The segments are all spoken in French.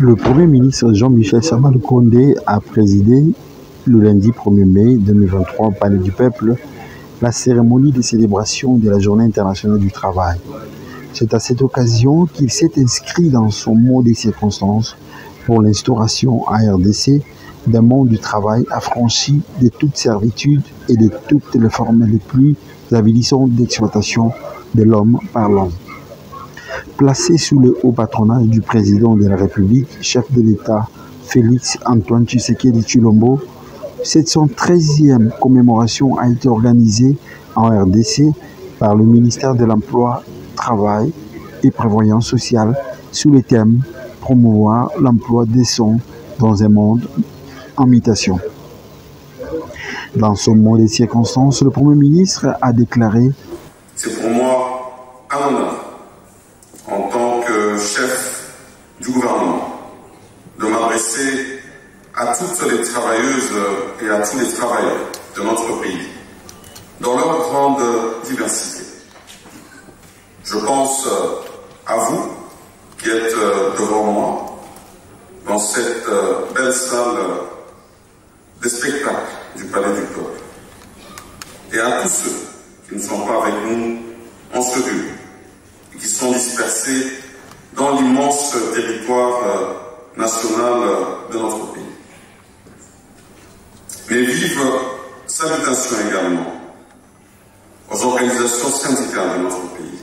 Le Premier ministre Jean-Michel Sama Lukonde a présidé le lundi 1er mai 2023 au Palais du Peuple la cérémonie de célébration de la Journée internationale du travail. C'est à cette occasion qu'il s'est inscrit dans son mot des circonstances pour l'instauration à RDC d'un monde du travail affranchi de toute servitude et de toutes les formes les plus avilissantes d'exploitation de l'homme par l'homme. Placé sous le haut patronage du président de la République, chef de l'État Félix Antoine Tshisekedi Tshilombo, cette 113e commémoration a été organisée en RDC par le ministère de l'Emploi, Travail et Prévoyance sociale sous le thème « Promouvoir l'emploi décent dans un monde en mutation ». Dans son mot des circonstances, le Premier ministre a déclaré « C'est pour moi un honneur, en tant que chef du gouvernement, de m'adresser à toutes les travailleuses et à tous les travailleurs de notre pays, dans leur grande diversité. Je pense à vous qui êtes devant moi, dans cette belle salle de spectacle du Palais du Peuple, et à tous ceux qui ne sont pas avec nous en ce lieu, et qui sont dispersés dans l'immense territoire national de notre pays. Mais vive salutations également aux organisations syndicales de notre pays,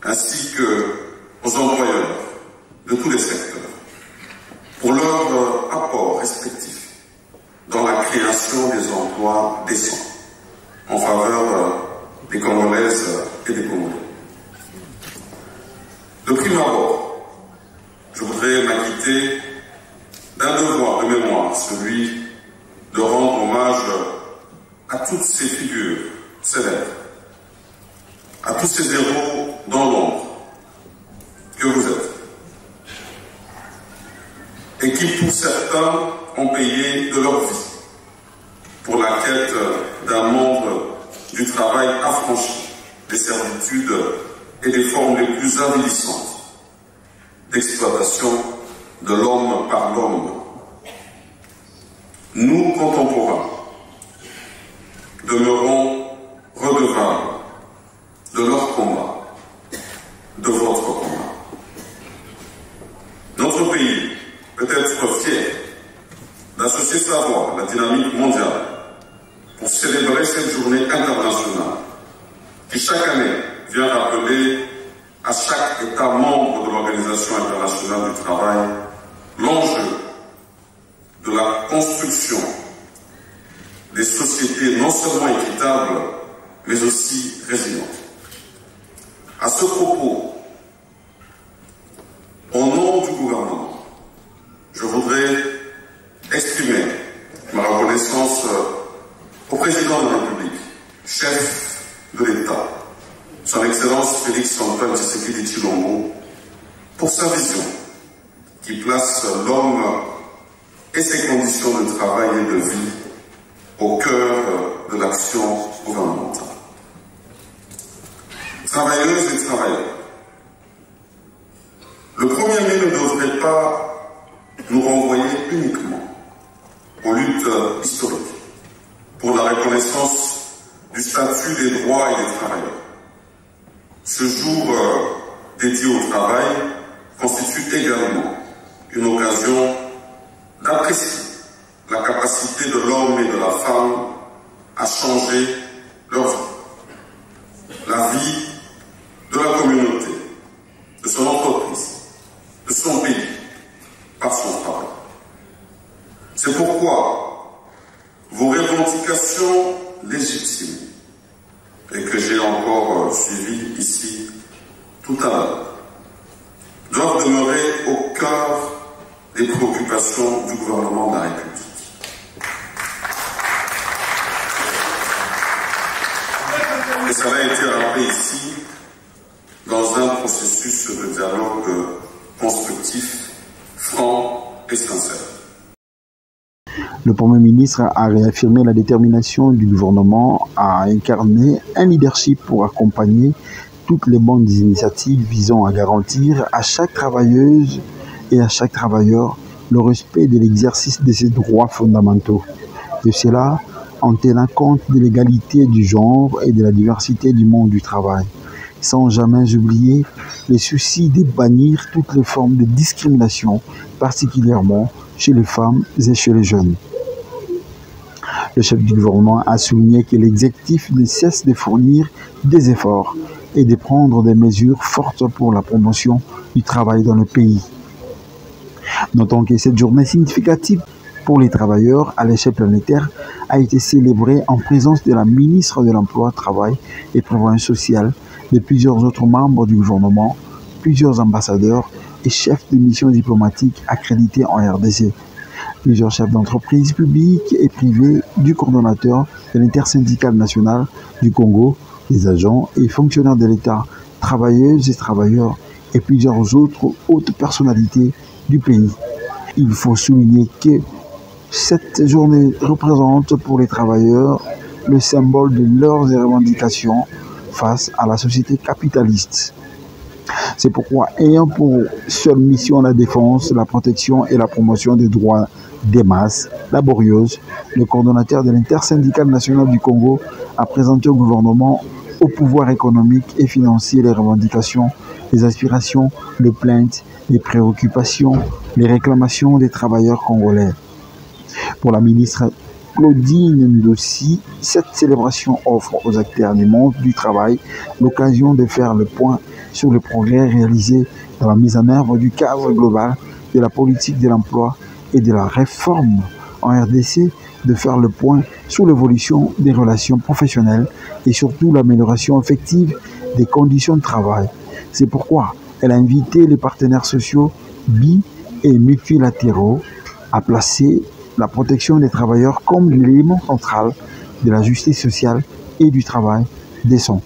ainsi qu'aux employeurs de tous les secteurs, pour leur apport respectif dans la création des emplois décents en faveur des Congolaises et des Congolais. De prime abord, je voudrais m'acquitter d'un devoir de mémoire, celui de rendre hommage à toutes ces figures célèbres, à tous ces héros dans l'ombre que vous êtes, et qui pour certains ont payé de leur vie pour la quête d'un monde du travail affranchi des servitudes et des formes les plus avilissantes d'exploitation de l'homme par l'homme. Nous, contemporains, demeurons redevables de leur combat, de votre combat. Notre pays peut être fier d'associer sa voix à la dynamique mondiale pour célébrer cette journée internationale qui chaque année vient rappeler à chaque État membre de l'Organisation internationale du travail l'enjeu de la construction des sociétés non seulement équitables, mais aussi résilientes. À ce propos, au nom du gouvernement, je voudrais exprimer ma reconnaissance au président de la République, chef de l'État, son Excellence Félix Antoine Tshisekedi Tshilombo, pour sa vision qui place l'homme et ses conditions de travail et de vie au cœur de l'action gouvernementale. Travailleuses et travailleurs, le 1er mai ne devrait pas nous renvoyer uniquement aux luttes historiques pour la reconnaissance du statut des droits et des travailleurs. Ce jour dédié au travail constitue également une occasion d'apprécier la capacité de l'homme et de la femme à changer leur vie, la vie de la communauté, de son entreprise, de son pays, par son travail. C'est pourquoi vos revendications légitimes, et que j'ai encore suivies ici tout à l'heure, doivent demeurer au cœur des préoccupations du gouvernement de la République. Et ça a été rappelé ici dans un processus de dialogue constructif, franc et sincère. Le Premier ministre a réaffirmé la détermination du gouvernement à incarner un leadership pour accompagner toutes les bonnes initiatives visant à garantir à chaque travailleuse et à chaque travailleur le respect de l'exercice de ses droits fondamentaux. Et cela en tenant compte de l'égalité du genre et de la diversité du monde du travail, sans jamais oublier le souci de bannir toutes les formes de discrimination, particulièrement chez les femmes et chez les jeunes. Le chef du gouvernement a souligné que l'exécutif ne cesse de fournir des efforts et de prendre des mesures fortes pour la promotion du travail dans le pays. Notons que cette journée significative pour les travailleurs à l'échelle planétaire a été célébrée en présence de la ministre de l'Emploi, Travail et Prévoyance sociale, de plusieurs autres membres du gouvernement, plusieurs ambassadeurs et chefs de mission diplomatique accrédités en RDC, plusieurs chefs d'entreprise publiques et privées, du coordonnateur de l'intersyndicale nationale du Congo, des agents et fonctionnaires de l'État, travailleuses et travailleurs et plusieurs autres hautes personnalités du pays. Il faut souligner que cette journée représente pour les travailleurs le symbole de leurs revendications face à la société capitaliste. C'est pourquoi, ayant pour seule mission la défense, la protection et la promotion des droits des masses laborieuses, le coordonnateur de l'intersyndicale nationale du Congo a présenté au gouvernement, au pouvoir économique et financier les revendications, les aspirations, les plaintes, les préoccupations, les réclamations des travailleurs congolais. Pour la ministre Claudine Ndossi, cette célébration offre aux acteurs du monde du travail l'occasion de faire le point sur le progrès réalisé dans la mise en œuvre du cadre global de la politique de l'emploi et de la réforme en RDC, de faire le point sur l'évolution des relations professionnelles et surtout l'amélioration effective des conditions de travail. C'est pourquoi elle a invité les partenaires sociaux bi- et multilatéraux à placer la protection des travailleurs comme l'élément central de la justice sociale et du travail décent.